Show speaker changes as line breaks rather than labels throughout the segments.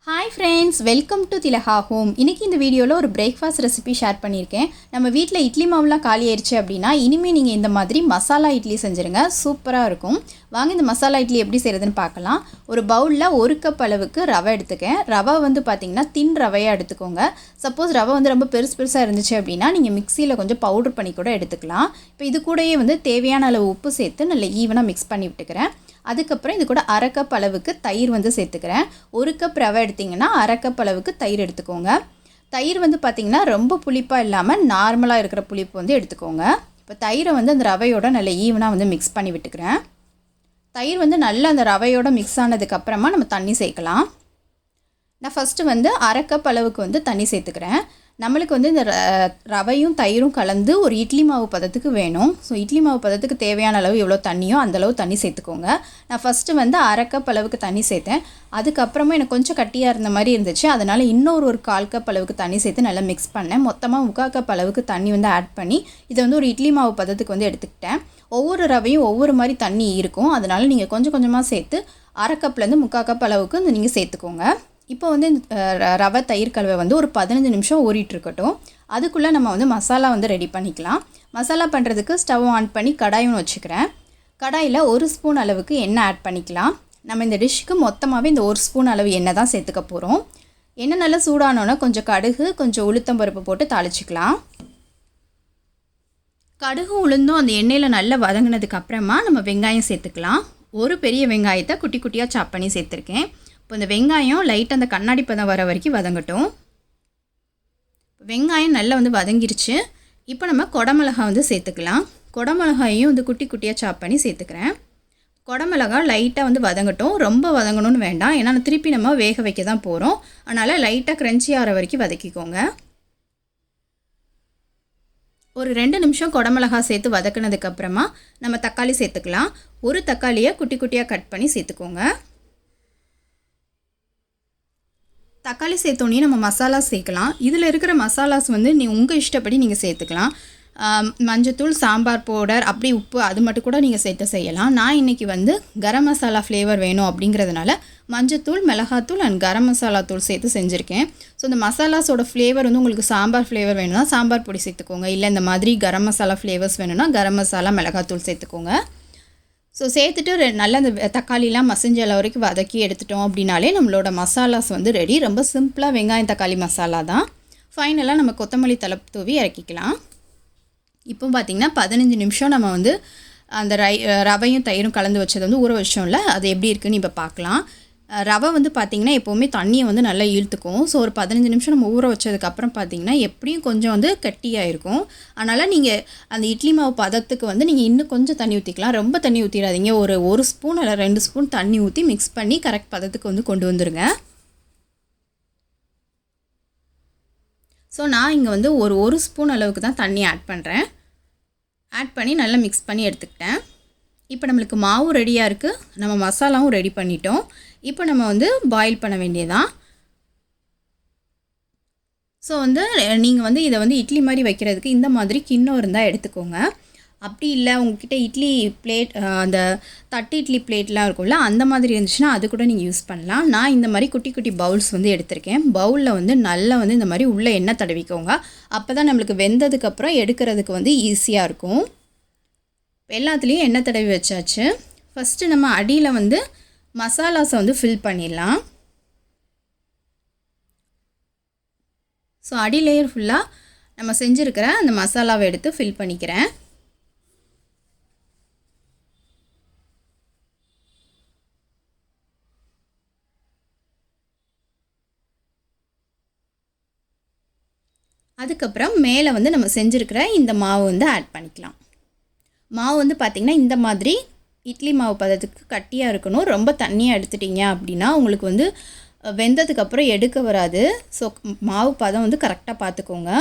Hi friends, welcome to Tilaha Home. இன்னைக்கு இந்த வீடியோல ஒரு பிரேக்ஃபாஸ்ட் ரெசிபி ஷேர் பண்ணியிருக்கேன். நம்ம வீட்ல இட்லி மாவுலாம் காலி ஆயிருச்சு அப்படினா இனிமே நீங்க இந்த மாதிரி மசாலா இட்லி செஞ்சிருங்க. சூப்பரா இருக்கும். வாங்க இந்த மசாலா இட்லி எப்படி செய்யறதுன்னு பார்க்கலாம். ஒரு பவுல்ல 1 கப் அளவுக்கு ரவை எடுத்துக்கேன். ரவை வந்து பாத்தீங்கன்னா தின் ரவையா எடுத்துக்கோங்க. சப்போஸ் ரவை வந்து ரொம்ப பெருசா இருந்துச்சு அப்படினா நீங்க மிக்ஸில கொஞ்சம் பவுடர் பண்ணி கூட எடுத்துக்கலாம். இப்போ இது கூடயே வந்து தேவையான அளவு உப்பு சேர்த்து நல்லா ஈவனா மிக்ஸ் பண்ணி விட்டுக்கிறேன். அதுக்கப்புறம் இது கூட 1/2 கப் அளவுக்கு தயிர் வந்து சேர்த்துக்கிறேன். 1 கப் ரவை எடுத்திங்கன்னா 1/2 கப் அளவுக்கு தயிர் எடுத்துக்கோங்க. தயிர் வந்து பார்த்திங்கன்னா ரொம்ப புளிப்பாக இல்லாமல் நார்மலாக இருக்கிற புளிப்பு வந்து எடுத்துக்கோங்க. இப்போ தயிரை வந்து அந்த ரவையோட நல்லா ஈவனாக வந்து மிக்ஸ் பண்ணி விட்டுக்கிறேன். தயிர் வந்து நல்லா அந்த ரவையோட மிக்ஸ் ஆனதுக்கப்புறமா நம்ம தண்ணி சேர்க்கலாம். நான் ஃபஸ்ட்டு வந்து 1/2 கப் அளவுக்கு வந்து தண்ணி சேர்த்துக்கிறேன். நம்மளுக்கு வந்து இந்த ரவையும் தயிரும் கலந்து ஒரு இட்லி மாவு பதத்துக்கு வேணும். ஸோ இட்லி மாவு பதத்துக்கு தேவையான அளவு எவ்வளோ தண்ணியோ அந்தளவு தண்ணி சேர்த்துக்கோங்க. நான் ஃபஸ்ட்டு வந்து 1/2 கப் அளவுக்கு தண்ணி சேர்த்தேன். அதுக்கப்புறமா எனக்கு கொஞ்சம் கட்டியாக இருந்த மாதிரி இருந்துச்சு. அதனால் இன்னொரு 1/4 கப் அளவுக்கு தண்ணி சேர்த்து நல்லா மிக்ஸ் பண்ணேன். மொத்தமாக 3/4 கப் அளவுக்கு தண்ணி வந்து ஆட் பண்ணி இதை வந்து ஒரு இட்லி மாவு பதத்துக்கு வந்து எடுத்துக்கிட்டேன். ஒவ்வொரு ரவையும் ஒவ்வொரு மாதிரி தண்ணி இருக்கும். அதனால் நீங்கள் கொஞ்சம் கொஞ்சமாக சேர்த்து 1/2 கப்லேருந்து 3/4 கப் அளவுக்கு நீங்கள் சேர்த்துக்கோங்க. இப்போ வந்து ரவை தயிர் கலவை வந்து ஒரு 15 நிமிஷம் ஊறிட்டு இருக்கட்டும். அதுக்குள்ளே நம்ம வந்து மசாலா வந்து ரெடி பண்ணிக்கலாம். மசாலா பண்ணுறதுக்கு ஸ்டவ் ஆன் பண்ணி கடாயும் வச்சுக்கிறேன். கடாயில் 1 ஸ்பூன் அளவுக்கு எண்ணெய் ஆட் பண்ணிக்கலாம். நம்ம இந்த டிஷ்ஷுக்கு மொத்தமாகவே இந்த 1 ஸ்பூன் அளவு எண்ணெய் தான் சேர்த்துக்க போகிறோம். எண்ணெய் நல்லா சூடானோன்னா கொஞ்சம் கடுகு கொஞ்சம் உளுத்தம்பருப்பு போட்டு தாளிச்சிக்கலாம். கடுகு உளுந்தும் அந்த எண்ணெயில் நல்லா வதங்கினதுக்கு அப்புறமா நம்ம வெங்காயம் சேர்த்துக்கலாம். ஒரு பெரிய வெங்காயத்தை குட்டி குட்டியாக சாப் பண்ணி சேர்த்துருக்கேன். இப்போ இந்த வெங்காயம் லைட்டாக அந்த கண்ணாடி பதம் வர வரைக்கும் வதங்கட்டும். வெங்காயம் நல்லா வந்து வதங்கிருச்சு. இப்போ நம்ம குடமிளகாய் வந்து சேர்த்துக்கலாம். குடமிளகாயையும் வந்து குட்டி குட்டியாக சாப் பண்ணி சேர்த்துக்கிறேன். குடமிளகாய் லைட்டாக வந்து வதங்கட்டும். ரொம்ப வதங்கணும்னு வேண்டாம், ஏன்னா திருப்பி நம்ம வேக வைக்க தான் போகிறோம். அதனால் லைட்டாக க்ரன்ச்சி ஆகிற வரைக்கும் வதக்கிக்கோங்க. ஒரு 2 நிமிஷம் குடமிளகாய் சேர்த்து வதக்கினதுக்கப்புறமா நம்ம தக்காளி சேர்த்துக்கலாம். ஒரு தக்காளியை குட்டி குட்டியாக கட் பண்ணி சேர்த்துக்கோங்க. தக்காளி சேர்த்தோன்னே நம்ம மசாலா சேர்க்கலாம். இதில் இருக்கிற மசாலாஸ் வந்து உங்கள் இஷ்டப்படி நீங்கள் சேர்த்துக்கலாம். மஞ்சத்தூள், சாம்பார் பவுடர், அப்படி உப்பு அது மட்டும் கூட நீங்கள் சேர்த்து செய்யலாம். நான் இன்றைக்கி வந்து கரம் மசாலா ஃப்ளேவர் வேணும் அப்படிங்கிறதுனால மஞ்சத்தூள், மிளகாத்தூள் அண்ட் கரம் மசாலா தூள் சேர்த்து செஞ்சுருக்கேன். ஸோ இந்த மசாலாஸோட ஃப்ளேவர் வந்து உங்களுக்கு சாம்பார் ஃப்ளேவர் வேணும்னா சாம்பார் பொடி சேர்த்துக்கோங்க. இல்லை இந்த மாதிரி கரம் மசாலா ஃப்ளேவர்ஸ் வேணும்னா கரம் மசாலா, மிளகாத்தூள் சேர்த்துக்கோங்க. ஸோ சேர்த்துட்டு நல்லா அந்த தக்காளிலாம் மசிஞ்ச அளவு வரைக்கும் வதக்கி எடுத்துட்டோம் அப்படின்னாலே நம்மளோட மசாலாஸ் வந்து ரெடி. ரொம்ப சிம்பிளாக வெங்காயம் தக்காளி மசாலா தான். ஃபைனலாக நம்ம கொத்தமல்லி தழை தூவி இறக்கிக்கலாம். இப்போ பார்த்திங்கன்னா 15 நிமிஷம் நம்ம வந்து அந்த ரவையும் தயிரும் கலந்து வச்சது வந்து ஊற வச்சோம்ல, அது எப்படி இருக்குதுன்னு இப்போ பார்க்கலாம். ரவை வந்து பார்த்திங்கன்னா எப்போவுமே தண்ணியை வந்து நல்லா இழுத்துக்கும். ஸோ ஒரு 15 நிமிஷம் நம்ம ஊற வச்சதுக்கப்புறம் பார்த்திங்கன்னா எப்படியும் கொஞ்சம் வந்து கட்டியாக இருக்கும். அதனால் நீங்கள் அந்த இட்லி மாவு பதத்துக்கு வந்து நீங்கள் இன்னும் கொஞ்சம் தண்ணி ஊற்றிக்கலாம். ரொம்ப தண்ணி ஊற்றிடாதீங்க. ஒரு ஸ்பூன் இல்லை 2 ஸ்பூன் தண்ணி ஊற்றி மிக்ஸ் பண்ணி கரெக்ட் பதத்துக்கு வந்து கொண்டு வந்துடுங்க. ஸோ நான் இங்கே வந்து ஒரு ஸ்பூன் அளவுக்கு தான் தண்ணி ஆட் பண்ணுறேன். ஆட் பண்ணி நல்லா மிக்ஸ் பண்ணி எடுத்துக்கிட்டேன். இப்போ நம்மளுக்கு மாவும் ரெடியாக இருக்குது, நம்ம மசாலாவும் ரெடி பண்ணிட்டோம். இப்போ நம்ம வந்து பாயில் பண்ண வேண்டியதான். ஸோ வந்து நீங்கள் வந்து இதை வந்து இட்லி மாதிரி வைக்கிறதுக்கு இந்த மாதிரி கிண்ணம் இருந்தால் எடுத்துக்கோங்க. அப்படி இல்லை உங்கள்கிட்ட இட்லி பிளேட், அந்த தட்டு இட்லி பிளேட்லாம் இருக்கும்ல, அந்த மாதிரி இருந்துச்சுன்னா அது கூட நீங்கள் யூஸ் பண்ணலாம். நான் இந்த மாதிரி குட்டி குட்டி பவுல்ஸ் வந்து எடுத்திருக்கேன். பவுலில் வந்து நல்லா வந்து இந்த மாதிரி உள்ளே எண்ணெய் தடவிக்கோங்க. அப்போ தான் நம்மளுக்கு வெந்ததுக்கப்புறம் எடுக்கிறதுக்கு வந்து ஈஸியாக இருக்கும். எல்லாத்துலேயும் எண்ணெய் தடவி வச்சாச்சு. ஃபஸ்ட்டு நம்ம அடியில் வந்து மசாலாஸை வந்து ஃபில் பண்ணிடலாம். ஸோ அடி லேயர் ஃபுல்லாக நம்ம செஞ்சுருக்கிற அந்த மசாலாவை எடுத்து ஃபில் பண்ணிக்கிறேன். அதுக்கப்புறம் மேலே வந்து நம்ம செஞ்சுருக்கிற இந்த மாவு வந்து ஆட் பண்ணிக்கலாம். மாவு வந்து பார்த்திங்கன்னா இந்த மாதிரி இட்லி மாவு பதத்துக்கு கட்டியாக இருக்கணும். ரொம்ப தண்ணியாக எடுத்துட்டிங்க அப்படின்னா உங்களுக்கு வந்து வெந்ததுக்கப்புறம் எடுக்க வராது. ஸோ மாவு பதம் வந்து கரெக்டாக பார்த்துக்கோங்க.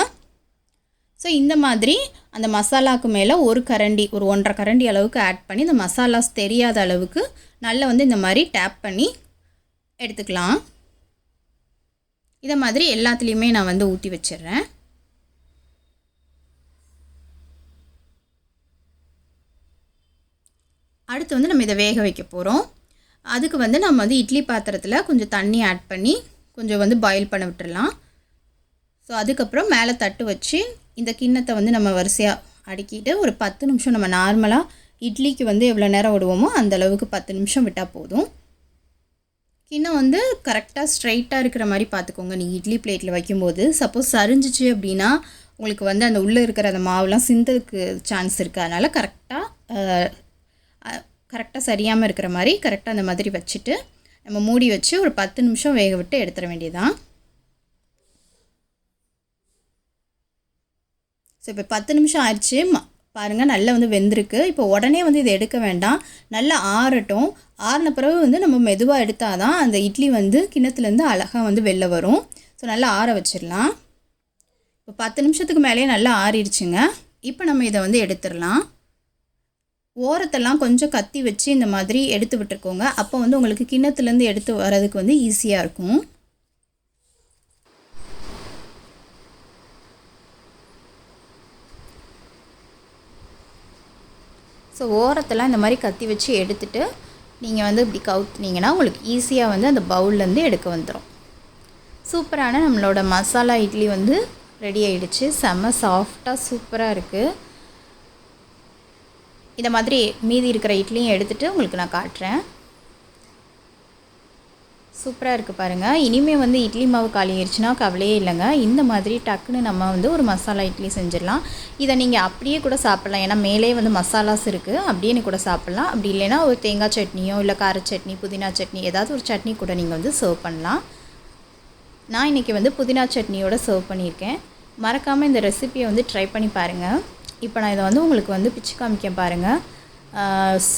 ஸோ இந்த மாதிரி அந்த மசாலாவுக்கு மேலே ஒரு 1.5 கரண்டி அளவுக்கு ஆட் பண்ணி இந்த மசாலாஸ் தெரியாத அளவுக்கு நல்லா வந்து இந்த மாதிரி டேப் பண்ணி எடுத்துக்கலாம். இதை மாதிரி எல்லாத்துலேயுமே நான் வந்து ஊற்றி வச்சிடுறேன். அடுத்து வந்து நம்ம இதை வேக வைக்க போகிறோம். அதுக்கு வந்து நம்ம வந்து இட்லி பாத்திரத்தில் கொஞ்சம் தண்ணி ஆட் பண்ணி கொஞ்சம் வந்து பாயில் பண்ண விட்டுறலாம். ஸோ அதுக்கப்புறம் மேலே தட்டு வச்சு இந்த கிண்ணத்தை வந்து நம்ம வரிசையாக அடுக்கிட்டு ஒரு 10 நிமிஷம் நம்ம நார்மலாக இட்லிக்கு வந்து எவ்வளோ நேரம் விடுவோமோ அந்த அளவுக்கு 10 நிமிஷம் விட்டால் போதும். கிண்ணம் வந்து கரெக்டாக ஸ்ட்ரைட்டாக இருக்கிற மாதிரி பார்த்துக்கோங்க நீங்கள் இட்லி பிளேட்டில் வைக்கும்போது. சப்போஸ் சரிஞ்சிச்சு அப்படின்னா உங்களுக்கு வந்து அந்த உள்ளே இருக்கிற அந்த மாவுலாம் சிந்ததுக்கு சான்ஸ் இருக்குது. அதனால் கரெக்டாக சரியாமல் இருக்கிற மாதிரி கரெக்டாக அந்த மாதிரி வச்சுட்டு நம்ம மூடி வச்சு ஒரு 10 நிமிஷம் வேக விட்டு எடுத்துட வேண்டியதுதான். ஸோ இப்போ 10 நிமிஷம் ஆயிடுச்சு. பாருங்கள் நல்லா வந்து வெந்திருக்கு. இப்போ உடனே வந்து இதை எடுக்க வேண்டாம், நல்லா ஆறட்டும். ஆறின பிறகு வந்து நம்ம மெதுவாக எடுத்தால் தான் அந்த இட்லி வந்து கிண்ணத்துலேருந்து அழகாக வந்து வெளில வரும். ஸோ நல்லா ஆற வச்சிடலாம். இப்போ 10 நிமிஷத்துக்கு மேலேயே நல்லா ஆறிடுச்சுங்க. இப்போ நம்ம இதை வந்து எடுத்துடலாம். ஓரத்தெல்லாம் கொஞ்சம் கத்தி வச்சு இந்த மாதிரி எடுத்து விட்டுருக்கோங்க. அப்போ வந்து உங்களுக்கு கிண்ணத்துலேருந்து எடுத்து வரதுக்கு வந்து ஈஸியாக இருக்கும். ஸோ ஓரத்தெல்லாம் இந்த மாதிரி கத்தி வச்சு எடுத்துகிட்டு நீங்கள் வந்து இப்படி கவுத்துனீங்கன்னா உங்களுக்கு ஈஸியாக வந்து அந்த பவுல்லேருந்து எடுக்க வந்துடும். சூப்பரான நம்மளோட மசாலா இட்லி வந்து ரெடி ஆகிடுச்சு. செம்ம சாஃப்டாக சூப்பராக இருக்குது. இந்த மாதிரி மீதி இருக்கிற இட்லியும் எடுத்துகிட்டு உங்களுக்கு நான் காட்டுறேன். சூப்பராக இருக்குது பாருங்கள். இனிமேல் வந்து இட்லி மாவு காலி ஆயிடுச்சுன்னா கவலையே இல்லைங்க. இந்த மாதிரி டக்குன்னு நம்ம வந்து ஒரு மசாலா இட்லி செஞ்சிடலாம். இதை நீங்கள் அப்படியே கூட சாப்பிட்லாம், ஏன்னா மேலே வந்து மசாலாஸ் இருக்குது. அப்படியே கூட சாப்பிட்லாம். அப்படி இல்லைன்னா ஒரு தேங்காய் சட்னியோ இல்லை கார சட்னி புதினா சட்னி ஏதாவது ஒரு சட்னி கூட நீங்கள் வந்து சர்வ் பண்ணலாம். நான் இன்றைக்கி வந்து புதினா சட்னியோடு சர்வ் பண்ணியிருக்கேன். மறக்காமல் இந்த ரெசிபியை வந்து ட்ரை பண்ணி பாருங்கள். இப்போ நான் இதை வந்து உங்களுக்கு வந்து பிச்சு காமிக்க பாருங்கள்.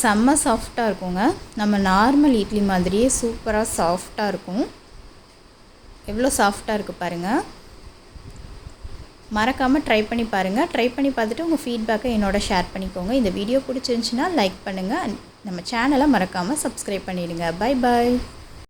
செம்ம சாஃப்டாக இருக்குங்க. நம்ம நார்மல் இட்லி மாதிரியே சூப்பராக சாஃப்டாக இருக்கும். எவ்வளோ சாஃப்டாக இருக்குது பாருங்கள். மறக்காமல் ட்ரை பண்ணி பாருங்கள். ட்ரை பண்ணி பார்த்துட்டு உங்கள் ஃபீட்பேக்கை என்னோட ஷேர் பண்ணிக்கோங்க. இந்த வீடியோ பிடிச்சிருந்துச்சின்னா லைக் பண்ணுங்கள். நம்ம சேனலை மறக்காமல் சப்ஸ்கிரைப் பண்ணிடுங்க. Bye bye.